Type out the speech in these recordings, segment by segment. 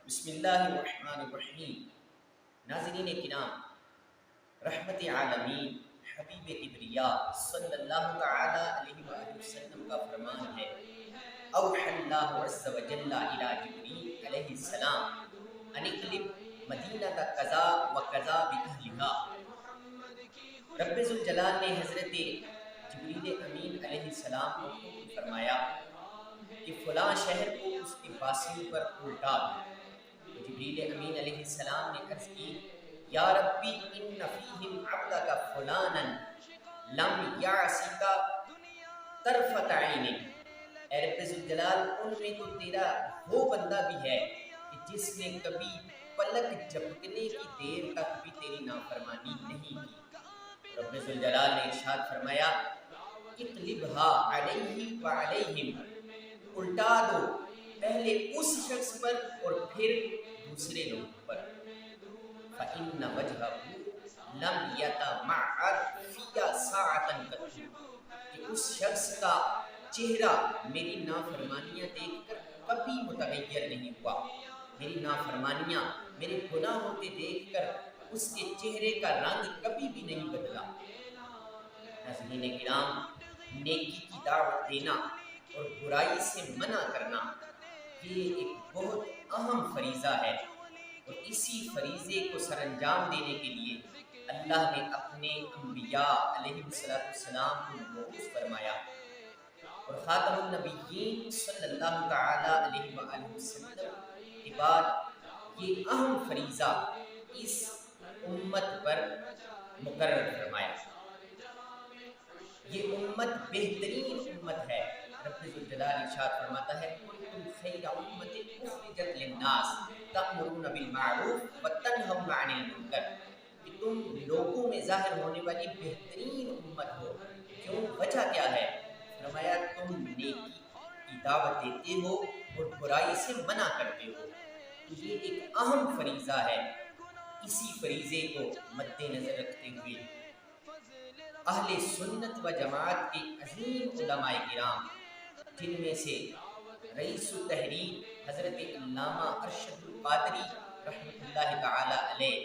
بسم اللہ الرحمن الرحیم۔ ناظرین کرام، رحمت عالمین حبیب کبریا صلی اللہ تعالی علیہ وآلہ وسلم کا فرمان ہے، اوحی اللہ عز و جل الی جبریل علیہ السلام ان اقلب مدینہ کذا و کذا باہلھا۔ رب ذوالجلال نے حضرت جبریل امین علیہ السلام کو حکم فرمایا کہ فلاں شہر کو اس کے باسیوں پر الٹا دو۔ جبریل امین علیہ السلام نے عرض کی، یا ربی ان فیہم عبدک فلانا لم یعصک طرفت عین۔ اے رب ذوالجلال، ان میں تو تیرا وہ بندہ بھی ہے کہ جس نے کبھی پلک جھپکنے کی دیر تک بھی تیری نافرمانی نہیں کی۔ رب ذوالجلال نے ارشاد فرمایا، اقلبھا علیہ وعلیہم، الٹا دو پہلے اس شخص پر اور پھر دوسرے لوگوں پر۔ فإن وجهه لم يتمعر في ساعة قط، کہ اس شخص کا چہرہ میری نافرمانیاں دیکھ کر کبھی متغیر نہیں ہوا، میری نافرمانیاں میرے گناہوں کے دیکھ کر اس کے چہرے کا رنگ کبھی بھی نہیں بدلا۔ ناظرین کرام، نیکی کی دعوت دینا اور برائی سے منع کرنا یہ ایک بہت اہم فریضہ ہے، اور اسی فریضے کو سر انجام دینے کے لیے اللہ نے اپنے انبیاء علیہ السلام کو مبعوث فرمایا، اور خاتم النبیین صلی اللہ تعالی علیہ وآلہ وسلم کے بعد یہ اہم فریضہ اس امت پر مقرر فرمایا۔ یہ امت بہترین امت ہے۔ رب ذوالجلال ارشاد فرماتا ہے، کنتم خیر امت اخرجت للناس تأمرون بالمعروف وتنہون عن المنکر، کہ تم لوگوں میں ظاہر ہونے والی بہترین امت ہو۔ کیوں؟ وجہ کیا ہے؟ فرمایا، تم نیکی کی دعوت دیتے ہو اور برائی سے منع کرتے ہو۔ یہ ایک اہم فریضہ ہے۔ اسی فریضے کو مد نظر رکھتے ہوئے اہل سنت و جماعت کے عظیم علماء کرام، جن میں سے رئیس التحریر حضرت علامہ ارشد القادری رحمۃ اللہ تعالی علیہ،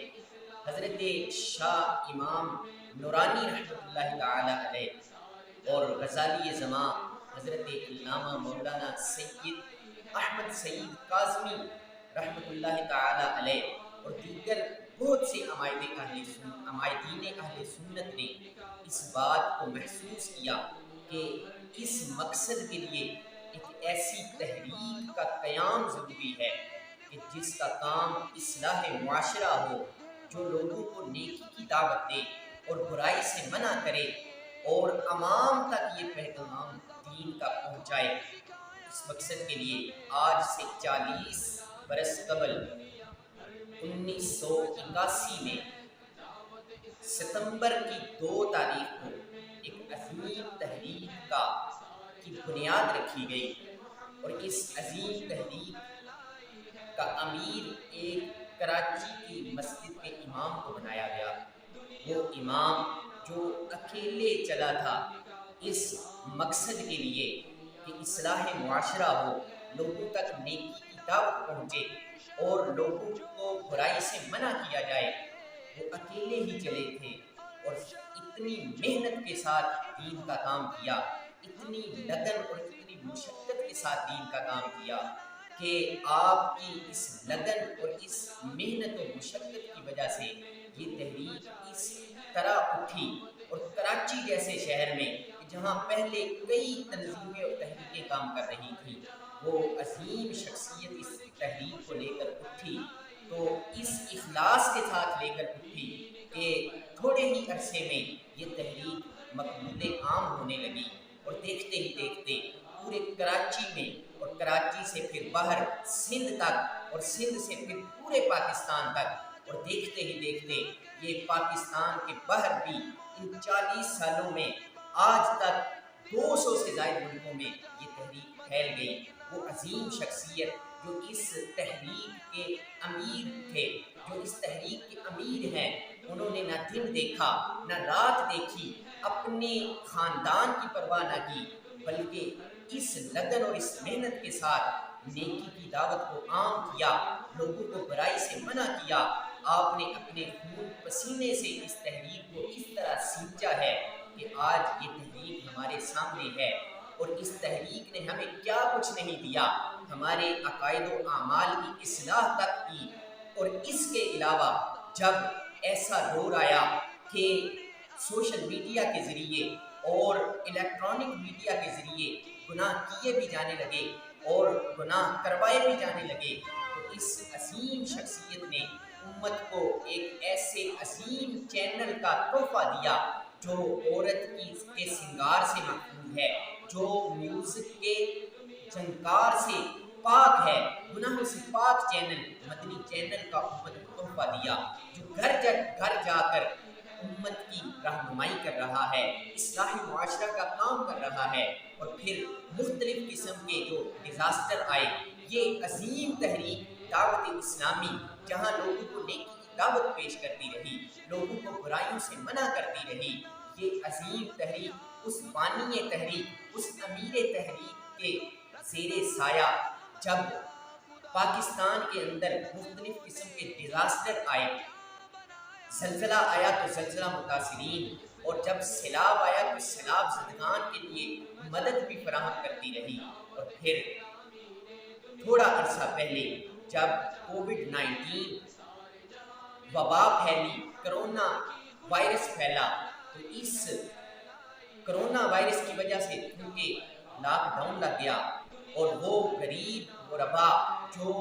حضرت شاہ امام نورانی رحمۃ اللہ تعالی علیہ، اور غزالی زماں حضرت علامہ مولانا سید احمد سعید کاظمی رحمۃ اللہ تعالی علیہ، اور دیگر بہت سے عمائدین اہل سنت نے اس بات کو محسوس کیا کہ اس مقصد کے لیے ایک ایسی تحریک کا قیام ضروری ہے کہ جس کا کام اصلاح معاشرہ ہو، جو لوگوں کو نیکی کی دعوت دے اور برائی سے منع کرے اور عوام تک یہ پیغام دین کا پہنچائے۔ اس مقصد کے لیے آج سے 40 برس قبل 1981 میں ستمبر کی 2 تاریخ کو ایک عظیم تحریک کی بنیاد رکھی گئی، اور اس عظیم تحریک کا امیر ایک کراچی کی مسجد کے امام کو بنایا گیا۔ وہ امام جو اکیلے چلا تھا اس مقصد کے لیے کہ اصلاح معاشرہ ہو، لوگوں تک نیکی کی دعوت پہنچے اور لوگوں کو برائی سے منع کیا جائے، وہ اکیلے ہی چلے تھے، اور اتنی محنت کے ساتھ دین کا کام کیا، اتنی لگن اور اتنی مشقت کے ساتھ دین کا کام کیا کہ آپ کی اس لگن اور اس محنت و مشقت کی وجہ سے یہ تحریک اس طرح اٹھی، اور کراچی جیسے شہر میں جہاں پہلے کئی تنظیمیں اور تحریکیں کام کر رہی تھیں، وہ عظیم شخصیت اس تحریک کو لے کر اٹھی، تو اس اخلاص کے ساتھ لے کر اٹھی کہ تھوڑے ہی عرصے میں یہ تحریک مقبول عام ہونے لگی، اور دیکھتے ہی دیکھتے پورے کراچی میں، اور کراچی سے پھر باہر سندھ تک، اور سندھ سے پھر پورے پاکستان تک، اور دیکھتے ہی دیکھتے یہ پاکستان کے باہر بھی ان 40 سالوں میں آج تک 200 سے زائد ملکوں میں یہ تحریک پھیل گئی۔ وہ عظیم شخصیت جو اس تحریک کے امیر تھے، جو اس تحریک کے امیر ہیں، انہوں نے نہ دن دیکھا نہ رات دیکھی، اپنے خاندان کی پرواہ نہ کی، بلکہ اس لگن اور اس محنت کے ساتھ نیکی کی دعوت کو عام کیا، لوگوں کو برائی سے منع کیا۔ آپ نے اپنے خون پسینے سے اس تحریک کو اس طرح سینچا ہے کہ آج یہ تحریک ہمارے سامنے ہے، اور اس تحریک نے ہمیں کیا کچھ نہیں دیا، ہمارے عقائد و اعمال کی اصلاح تک کی۔ اور اس کے علاوہ جب ایسا دور آیا کہ سوشل میڈیا کے ذریعے اور الیکٹرانک میڈیا کے ذریعے گناہ کیے بھی جانے لگے اور گناہ کروائے بھی جانے لگے، تو اس عظیم شخصیت نے امت کو ایک ایسے عظیم چینل کا تحفہ دیا جو عورت کے سنگار سے محفوظ ہے، جو میوزک کے جنکار سے پاک ہے، گناہوں سے پاک چینل، مدنی چینل کا امت کو تحفہ دیا، جو گھر جا کر امت کی رہنمائی کر رہا ہے، اصلاح معاشرہ کا کام کر رہا ہے۔ اور پھر مختلف قسم کے جو ڈیزاسٹر آئے، یہ عظیم تحریک دعوت اسلامی جہاں لوگوں کو نیکی کی دعوت پیش کرتی رہی، لوگوں کو برائیوں سے منع کرتی رہی، یہ عظیم تحریک اس بانی تحریک، اس امیر تحریک کے زیر سایہ جب پاکستان کے اندر مختلف قسم کے ڈیزاسٹر آئے، زلزلہ آیا تو زلزلہ متاثرین، اور جب سیلاب آیا تو سیلاب زدگان کے لیے مدد بھی فراہم کرتی رہی۔ اور پھر تھوڑا عرصہ پہلے جب کووڈ-19 وبا پھیلی، کرونا وائرس پھیلا، تو اس کرونا وائرس کی وجہ سے کیونکہ لاک ڈاؤن لگ گیا، اور وہ غریب غربا جو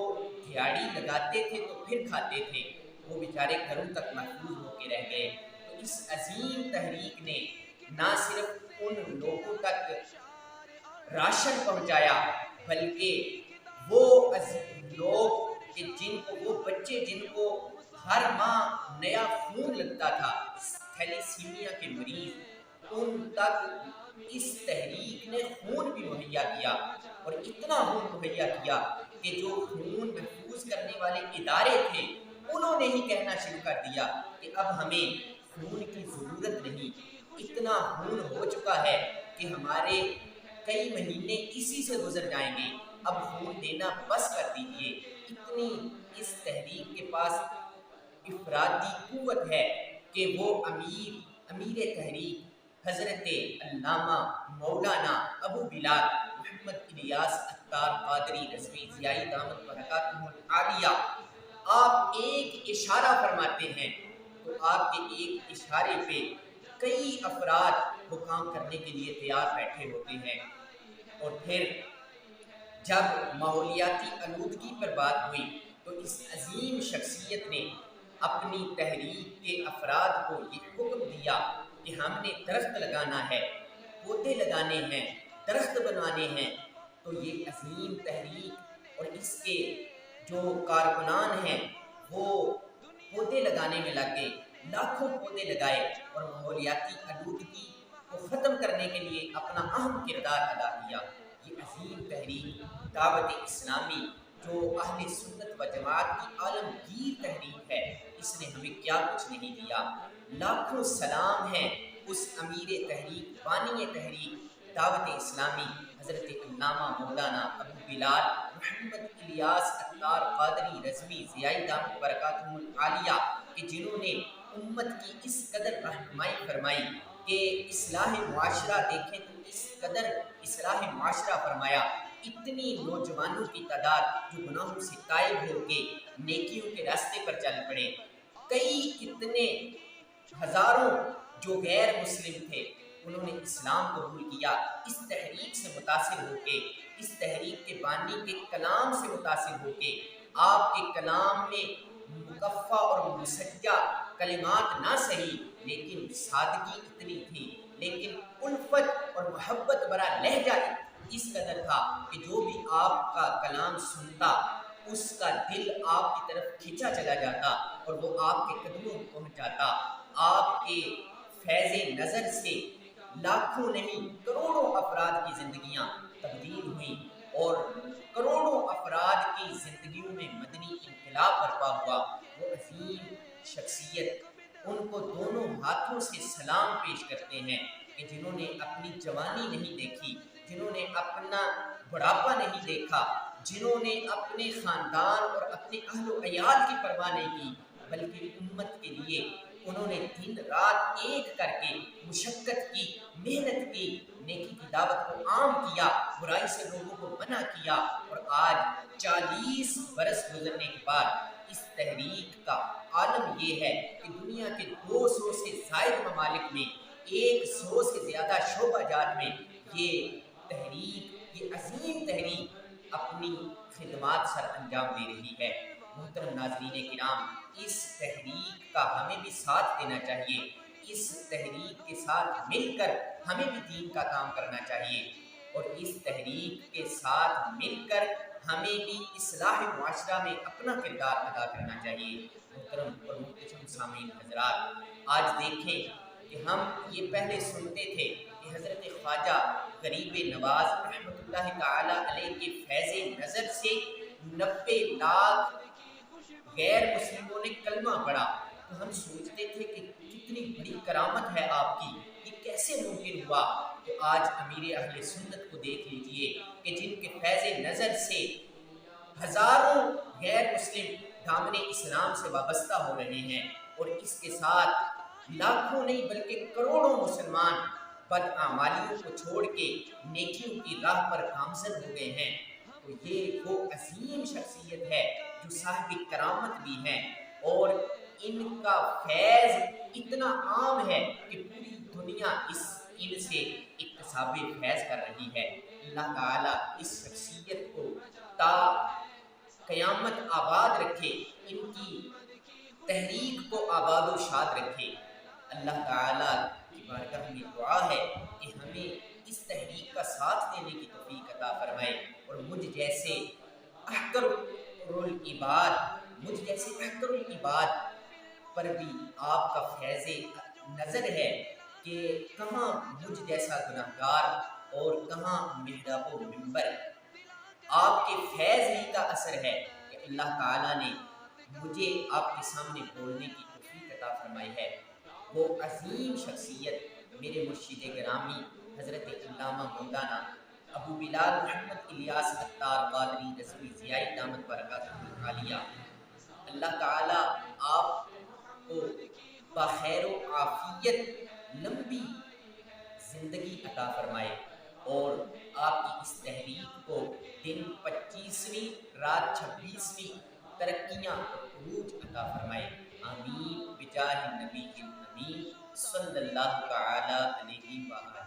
دیہڑی لگاتے تھے تو پھر کھاتے تھے، وہ بیچارے گھروں تک محفوظ ہو کے رہ گئے۔ تو اس عظیم تحریک نے نہ صرف ان لوگوں تک راشن پہنچایا، بلکہ وہ لوگ کہ وہ بچے جن کو ہر ماہ نیا خون لگتا تھا، تھیلیسیمیا کے مریض، ان تک اس تحریک نے خون بھی مہیا کیا، اور اتنا خون مہیا کیا کہ جو خون محفوظ کرنے والے ادارے تھے انہوں نے ہی کہنا شروع کر دیا کہ اب ہمیں خون کی ضرورت نہیں، اتنا خون ہو چکا ہے کہ ہمارے کئی مہینے اسی سے گزر جائیں گے، اب خون دینا بس کر دیجیے۔ اتنی اس تحریک کے پاس افرادی قوت ہے کہ وہ امیر تحریک حضرت علامہ مولانا ابو بلال محمد الیاس اتار قادری رضوی ضیائی دامت برکاتہ العالیہ، آپ ایک اشارہ فرماتے ہیں تو آپ کے ایک اشارے پہ کئی افراد وہ کام کرنے کے لیے تیار بیٹھے ہوتے ہیں۔ اور پھر جب ماحولیاتی آلودگی پر بات ہوئی تو اس عظیم شخصیت نے اپنی تحریک کے افراد کو یہ حکم دیا کہ ہم نے درخت لگانا ہے، پودے لگانے ہیں، درخت بنانے ہیں۔ تو یہ عظیم تحریک اور اس کے جو کارکنان ہیں وہ پودے لگانے میں لگ گئے، لاکھوں پودے لگائے اور ماحولیاتی آلودگی کو ختم کرنے کے لیے اپنا اہم کردار ادا کیا۔ یہ عظیم تحریک دعوت اسلامی جو اہل سنت و جماعت کی عالمگیر تحریک ہے، اس نے ہمیں کیا کچھ نہیں دیا۔ لاکھوں سلام ہیں اس امیر تحریک، بانی تحریک دعوت اسلامی حضرت علامہ مولانا ابو بلال محمد الیاس اتار قادری رضوی ضیائی دامت برکاتہ العالیہ، کہ جنہوں نے امت کی اس قدر رہنمائی فرمائی کہ اصلاح معاشرہ دیکھیں تو اس قدر اصلاح معاشرہ فرمایا، اتنی نوجوانوں کی تعداد جو گناہوں سے تائب ہو کے نیکیوں کے راستے پر چل پڑے، کئی اتنے ہزاروں جو غیر مسلم تھے انہوں نے اسلام قبول کیا، اس تحریک سے متاثر ہو کے، اس تحریک کے بانی کے کلام سے متاثر ہو کے۔ آپ کے کلام میں مکفّہ اور مسجع کلمات نہ صحیح لیکن سادگی اتنی تھی، لیکن الفت اور محبت بھرا لہجہ اس قدر تھا کہ جو بھی آپ کا کلام سنتا اس کا دل آپ کی طرف کھینچا چلا جاتا اور وہ آپ کے قدموں میں پہنچ جاتا۔ آپ کے فیض نظر سے لاکھوں نہیں کروڑوں افراد کی زندگیاں تبدیل ہوئیں اور کروڑوں افراد کی زندگیوں میں مدنی انقلاب برپا ہوا۔ وہ عظیم شخصیت، ان کو دونوں ہاتھوں سے سلام پیش کرتے ہیں کہ جنہوں نے اپنی جوانی نہیں دیکھی، جنہوں نے اپنا بڑھاپا نہیں دیکھا، جنہوں نے اپنے خاندان اور اپنے اہل و عیال کی پرواہ نہیں کی، بلکہ امت کے لیے انہوں نے دن رات ایک کر کے مشقت کی، محنت کی، نیکی کی دعوت کو عام کیا، برائی سے لوگوں کو منع کیا، اور آج 40 برس گزرنے کے بعد اس تحریک کا عالم یہ ہے کہ دنیا کے 200 سے زائد ممالک میں، 100 سے زیادہ شعبہ جات میں یہ تحریک، یہ عظیم تحریک اپنی خدمات سر انجام دے رہی ہے۔ محترم ناظرین کرام، اس تحریک کا ہمیں بھی ساتھ دینا چاہیے، اس تحریک کے ساتھ مل کر ہمیں بھی دین کا کام کرنا چاہیے، اور اس تحریک کے ساتھ مل کر ہمیں بھی اصلاح معاشرہ میں اپنا کردار ادا کرنا چاہیے۔ محترم اور محتشم سامعین حضرات، آج دیکھیں کہ ہم یہ پہلے سنتے تھے کہ حضرت خواجہ غریب نواز رحمۃ اللہ تعالی علیہ کے فیض نظر سے 90 لاکھ غیر مسلموں نے کلمہ پڑھا، تو ہم سوچتے تھے کہ کتنی بڑی کرامت ہے آپ کی، یہ کیسے ممکن ہوا؟ تو آج امیر اہل سنت کو دیکھ لیجئے کہ جن کے فیض نظر سے ہزاروں غیر مسلم دامن اسلام سے وابستہ ہو رہے ہیں، اور اس کے ساتھ لاکھوں نہیں بلکہ کروڑوں مسلمان بدعمالیوں کو چھوڑ کے نیکیوں کی راہ پر گامزن ہو گئے ہیں، تو یہ وہ عظیم شخصیت ہے جو صاحب کرامت بھی ہیں، اور ان کا فیض اتنا عام ہے کہ پوری دنیا ان سے اکتساب فیض کر رہی ہے۔ اللہ تعالیٰ اس شخصیت کو تا قیامت آباد رکھے، ان کی تحریک کو آباد و شاد رکھے۔ اللہ تعالیٰ کی بارگاہ میں دعا ہے کہ ہمیں اس تحریک کا ساتھ دینے کی توفیق عطا فرمائے، اور مجھ جیسے احقر العباد پر بھی آپ کا فیض نظر ہے کہ کہاں مجھ جیسا گناہگار اور کہاں محراب و منبر، آپ کے فیض ہی کا اثر ہے کہ اللہ تعالیٰ نے مجھے آپ کے سامنے بولنے کی توفیق عطا فرمائی ہے۔ وہ عظیم شخصیت میرے مرشد گرامی حضرت علامہ مولانا ابو بلال محمد الیاس اتار قادری رضوی ضیائی دامت برکاتہ العالیہ، اللہ تعالیٰ آپ کو بخیر و عافیت لمبی زندگی عطا فرمائے، اور آپ کی اس تحریک کو دن 25ویں رات 26ویں ترقیاں اور عروج عطا فرمائے۔ آمین بجاہ النبی الامین صلی اللہ تعالی علیہ وآلہ